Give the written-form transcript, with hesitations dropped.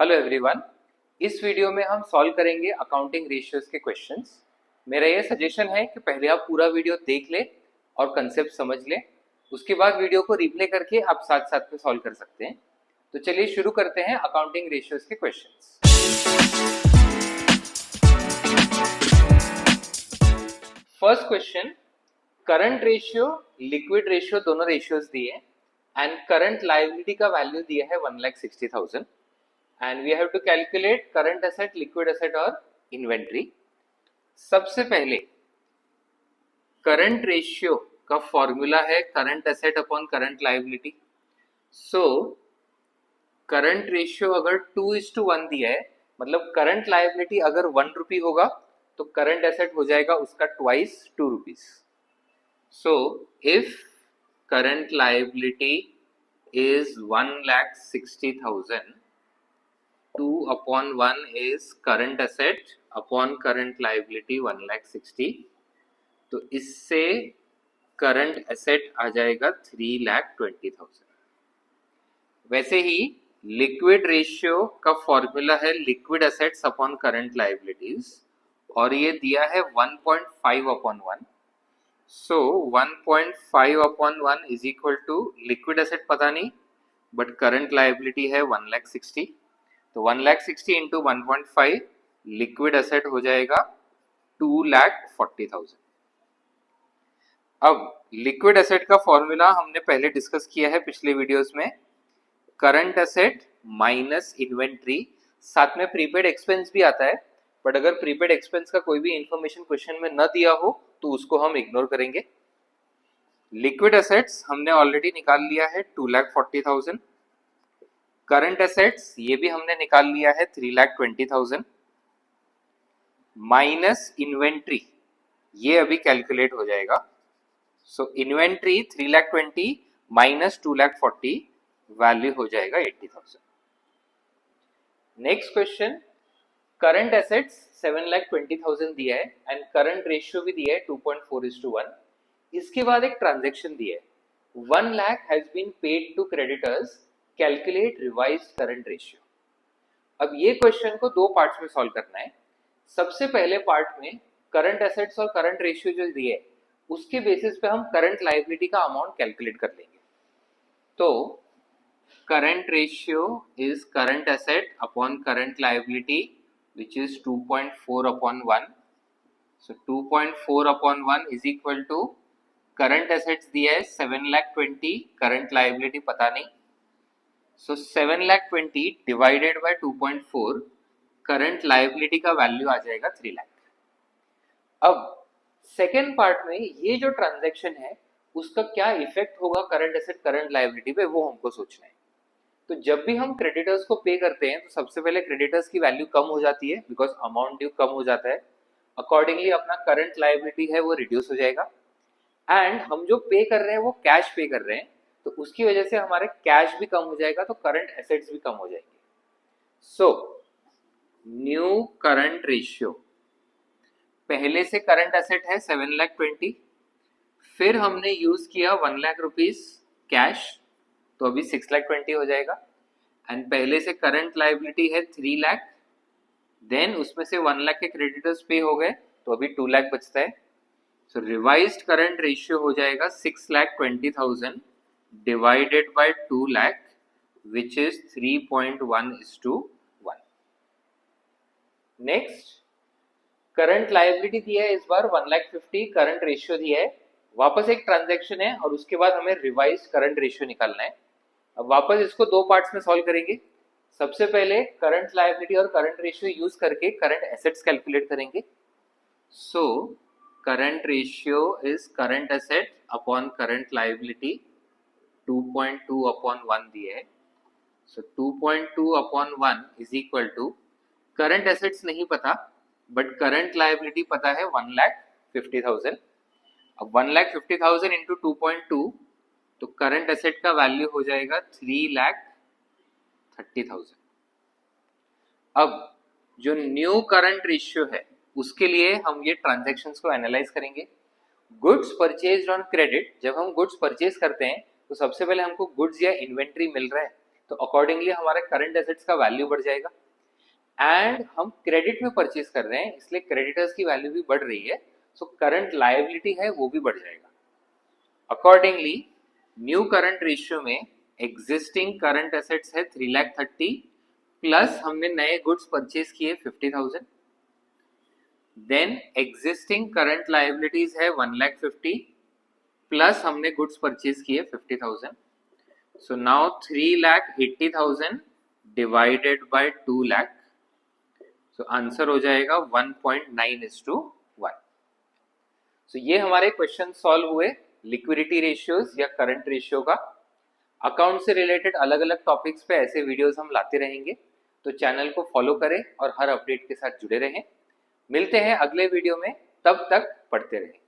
Hello everyone. इस video में हम सॉल्व करेंगे अकाउंटिंग रेशियोज के क्वेश्चंस। मेरा ये सजेशन है कि पहले आप पूरा वीडियो देख ले और कंसेप्ट समझ ले, उसके बाद वीडियो को रिप्ले करके आप साथ साथ में सॉल्व कर सकते हैं। तो चलिए शुरू करते हैं अकाउंटिंग रेशियोज के questions. First question, current ratio liquid ratio दोनों रेशियोज दिए एंड करंट लायबिलिटी का वैल्यू दिया है 1,60,000 and we have to calculate current asset, liquid asset और inventory। सबसे पहले करंट रेशियो का फॉर्मूला है current asset upon current liability. सो करंट रेशियो अगर 2:1 दिया है, मतलब करंट लायबिलिटी अगर 1 रुपी होगा तो करंट एसेट हो जाएगा उसका twice 2 rupees. So if current liability is 1,60,000, 2/1 is current asset upon current liability 1,60,000, तो इससे करंट एसेट आ जाएगा 3,20,000। वैसे ही लिक्विड रेशियो का फॉर्मूला है liquid assets upon current liabilities और ये दिया है 1.5/1। So 1.5/1 is equal to liquid asset पता नहीं बट करंट लायबिलिटी है 1,60,000, तो 1,60,000 इंटू 1.5 लिक्विड एसेट हो जाएगा 2,40,000। अब लिक्विड एसेट का फॉर्मूला हमने पहले डिस्कस किया है पिछले वीडियोस में, करंट एसेट माइनस इन्वेंट्री, साथ में प्रीपेड एक्सपेंस भी आता है, बट अगर प्रीपेड एक्सपेंस का कोई भी इंफॉर्मेशन क्वेश्चन में न दिया हो तो उसको हम इग्नोर करेंगे। लिक्विड एसेट्स हमने ऑलरेडी निकाल लिया है 2,40,000, करंट एसेट्स ये भी हमने निकाल लिया है 3,20,000, माइनस इन्वेंट्री ये अभी कैलकुलेट हो जाएगा। सो इन्वेंट्री 3,20,000 माइनस 2,40,000 वैल्यू हो जाएगा 80,000। नेक्स्ट क्वेश्चन, करंट एसेट्स 7,20,000 दिया है एंड करंट रेशियो भी दिया है 2.4:1। इसके बाद एक ट्रांजेक्शन दिया है 1 lakh has been paid to creditors, calculate revised current ratio. अब ये क्वेश्चन को दो पार्ट्स में सॉल्व करना है। सबसे पहले पार्ट में करंट एसेट्स और करंट रेशियो जो दिए है उसके बेसिस पे हम करंट लायबिलिटी का अमाउंट कैलकुलेट कर लेंगे। तो current ratio is current asset upon current liability which is 2.4/1। So 2.4/1 is equal to current assets दिया है 7,20,000, करंट लायबिलिटी पता नहीं, so 7,20,000 divided by 2.4, current liability का वैल्यू आ जाएगा 3 लाख। अब सेकेंड पार्ट में ये जो ट्रांजैक्शन है उसका क्या इफेक्ट होगा करंट एसेट करंट लायबिलिटी पे, वो हमको सोचना है। तो जब भी हम क्रेडिटर्स को पे करते हैं तो सबसे पहले क्रेडिटर्स की वैल्यू कम हो जाती है बिकॉज अमाउंट ड्यू कम हो जाता है, अकॉर्डिंगली अपना करंट लायबिलिटी है वो रिड्यूस हो जाएगा। एंड हम जो पे कर रहे हैं वो कैश पे कर रहे हैं, तो उसकी वजह से हमारे कैश भी कम हो जाएगा तो करंट एसेट्स भी कम हो जाएंगे। सो न्यू करंट रेशियो, पहले से करंट एसेट है 7,20,000, फिर हमने यूज किया 1 लाख रुपीज कैश, तो अभी 6,20,000 हो जाएगा। एंड पहले से करंट लायबिलिटी है 3 लाख, देन उसमें से 1 लाख के क्रेडिटर्स पे हो गए तो अभी 2 लाख बचता है। सो रिवाइज्ड करंट रेशियो हो जाएगा 6,20,000 divided by 2 lakh which is 3.1:1। Next, current liability दिया है इस बार 1,50,000, करंट रेशियो दिया है, वापस एक ट्रांजैक्शन है और उसके बाद हमें रिवाइज करंट रेशियो निकालना है। अब वापस इसको दो पार्ट्स में सॉल्व करेंगे। सबसे पहले करंट लायबिलिटी और करंट रेशियो यूज करके करंट एसेट्स कैलकुलेट करेंगे। So current ratio is current asset upon current liability, 2.2/1 दिया है। So 2.2/1 is equal to, current assets नहीं पता बट करंट लायबिलिटी पता है 1,50,000। अब 1,50,000 इंटू 2.2 तो करंट एसेट का वैल्यू हो जाएगा 3,30,000। अब जो न्यू करंट रेशियो है उसके लिए हम ये ट्रांजैक्शंस को एनालाइज करेंगे। गुड्स परचेज्ड ऑन क्रेडिट, जब हम गुड्स परचेज करते हैं तो सबसे पहले हमको गुड्स या इन्वेंट्री मिल रहा है, तो अकॉर्डिंगली हमारे करंट एसेट्स का वैल्यू बढ़ जाएगा। एंड हम क्रेडिट में परचेज कर रहे हैं, इसलिए क्रेडिटर्स की वैल्यू भी बढ़ रही है, सो करंट लायबिलिटी है वो भी बढ़ जाएगा। अकॉर्डिंगली न्यू करंट रेशियो में एग्जिस्टिंग करंट एसेट्स है 3,30,000 प्लस हमने नए गुड्स परचेज किए 50,000, देन एग्जिस्टिंग करंट लायबिलिटीज है 1,50,000 प्लस हमने गुड्स परचेज किए 50,000। So now 3,80,000 divided by 2 lakh, so answer हो जाएगा 1.9:1। सो ये हमारे क्वेश्चन सॉल्व हुए लिक्विडिटी रेशियोज या करंट रेशियो का। अकाउंट से रिलेटेड अलग अलग टॉपिक्स पे ऐसे वीडियोस हम लाते रहेंगे, तो चैनल को फॉलो करें और हर अपडेट के साथ जुड़े रहें। मिलते हैं अगले वीडियो में, तब तक पढ़ते रहें।